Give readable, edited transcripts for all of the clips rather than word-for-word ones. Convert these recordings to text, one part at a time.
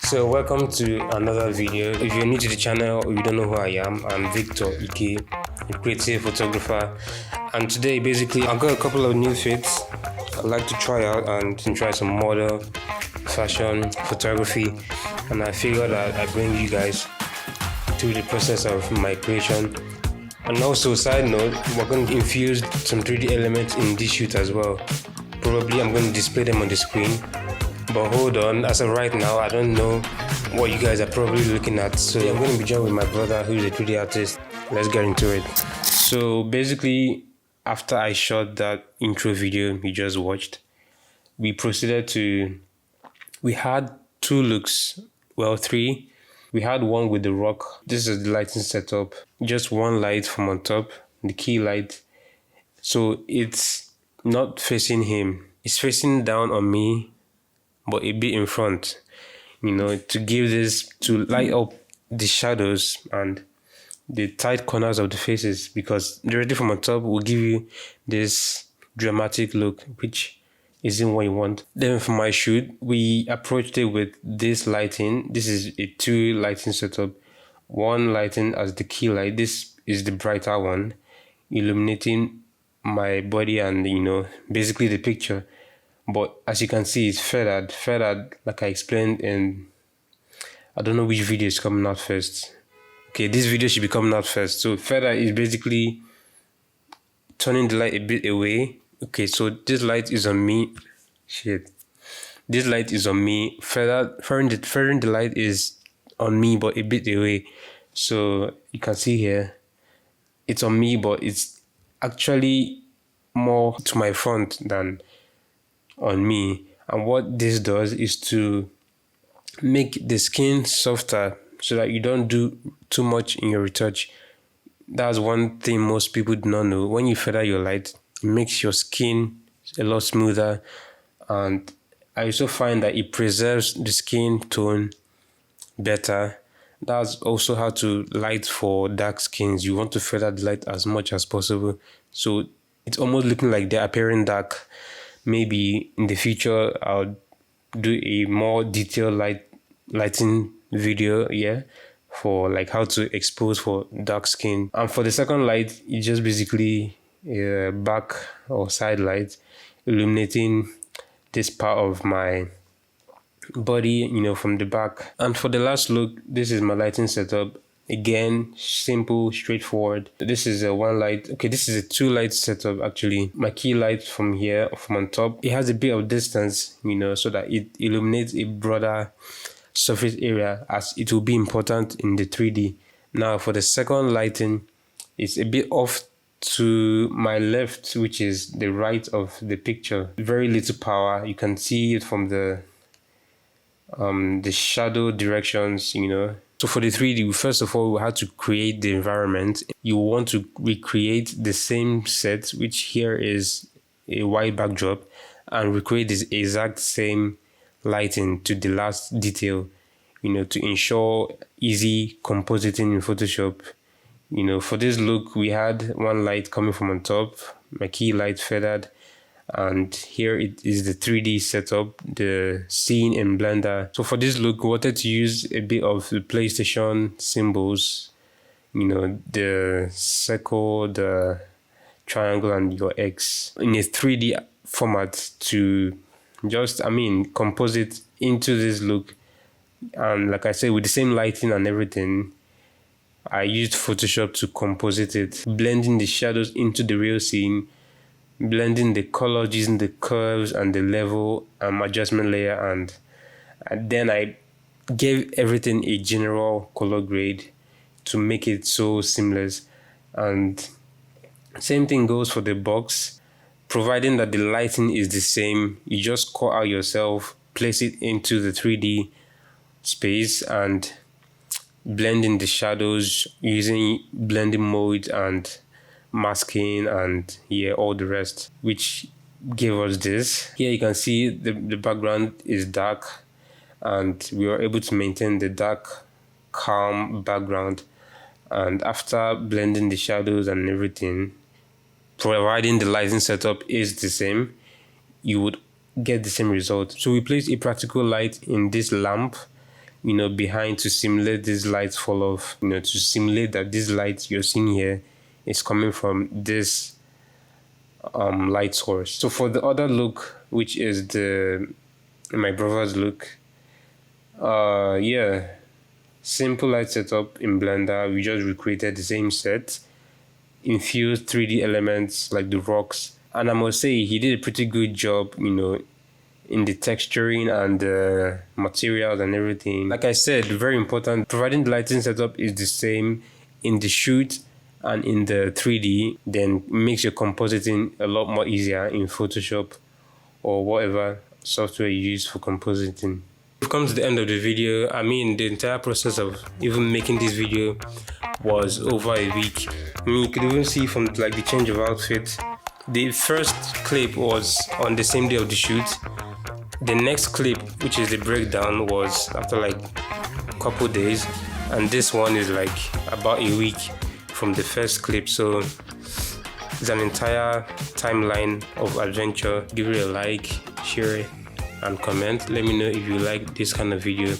So welcome to another video. If you're new to the channel or you don't know who I am, I'm Victor Ike, a creative photographer, and today basically I've got a couple of new fits I'd like to try out and try some model, fashion, photography, and I figured I'd bring you guys through the process of my creation. And also, side note, we're going to infuse some 3D elements in this shoot as well. Probably I'm going to display them on the screen. But hold on, as of right now, I don't know what you guys are probably looking at. So I'm going to be joined with my brother who's a 3D artist. Let's get into it. So basically, after I shot that intro video you just watched, we proceeded to... We had two looks, well, three. We had one with the rock. This is the lighting setup. Just one light from on top, the key light. So it's not facing him. It's facing down on me, but a bit in front, to give this, to light up the shadows and the tight corners of the faces, because directly from on top will give you this dramatic look, which isn't what you want. Then for my shoot, we approached it with this lighting. This is a two lighting setup. One lighting as the key light. This is the brighter one, illuminating my body and, basically the picture. But as you can see, it's feathered like I explained in, I don't know which video is coming out first. Okay, this video should be coming out first. So feather is basically turning the light a bit away. Okay, so this light is on me. This light is on me. Feathering the light is on me, but a bit away. So you can see here, it's on me, but it's actually more to my front than on me. And what this does is to make the skin softer so that you don't do too much in your retouch. That's one thing most people do not know. When you feather your light, it makes your skin a lot smoother, and I also find that it preserves the skin tone better. That's also how to light for dark skins. You want to feather the light as much as possible, so it's almost looking like they're appearing dark. Maybe in the future I'll do a more detailed lighting video, for like how to expose for dark skin. And for the second light, it's just basically a back or side light illuminating this part of my body, from the back. And for the last look, this is my lighting setup. Again, simple, straightforward. This is a one light. Okay, this is a two light setup actually. My key light from here, from on top, it has a bit of distance, so that it illuminates a broader surface area, as it will be important in the 3D. Now for the second lighting, it's a bit off to my left, which is the right of the picture. Very little power. You can see it from the shadow directions, So for the 3D, first of all, we had to create the environment. You want to recreate the same set, which here is a white backdrop, and recreate this exact same lighting to the last detail, to ensure easy compositing in Photoshop. For this look, we had one light coming from on top, my key light feathered, and here it is the 3D setup, the scene in Blender. So for this look, we wanted to use a bit of the PlayStation symbols, the circle, the triangle, and your X in a 3D format to just, compose it into this look. And like I said, with the same lighting and everything, I used Photoshop to composite it, blending the shadows into the real scene, blending the colors using the curves and the level adjustment layer, and then I gave everything a general color grade to make it so seamless. And same thing goes for the box. Providing that the lighting is the same, you just cut out yourself, place it into the 3D space, and blend in the shadows using blending mode and masking and all the rest, which gave us this. Here you can see the background is dark, and we were able to maintain the dark, calm background. And after blending the shadows and everything, providing the lighting setup is the same, you would get the same result. So we placed a practical light in this lamp behind to simulate this light fall off, to simulate that this light you're seeing here is coming from this light source. So for the other look, which is my brother's look, simple light setup in Blender. We just recreated the same set, infused 3D elements like the rocks, and I must say he did a pretty good job, in the texturing and the materials and everything. Like I said, very important, providing the lighting setup is the same in the shoot and in the 3D, then makes your compositing a lot more easier in Photoshop or whatever software you use for compositing. We've come to the end of the video. I mean, the entire process of even making this video was over a week. You could even see from like the change of outfit. The first clip was on the same day of the shoot. The next clip, which is the breakdown, was after like a couple days, and this one is like about a week from the first clip. So it's an entire timeline of adventure. Give it a like, share it, and comment. Let me know if you like this kind of video,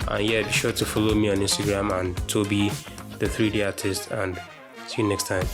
and be sure to follow me on Instagram and Tobey the 3D artist, and see you next time.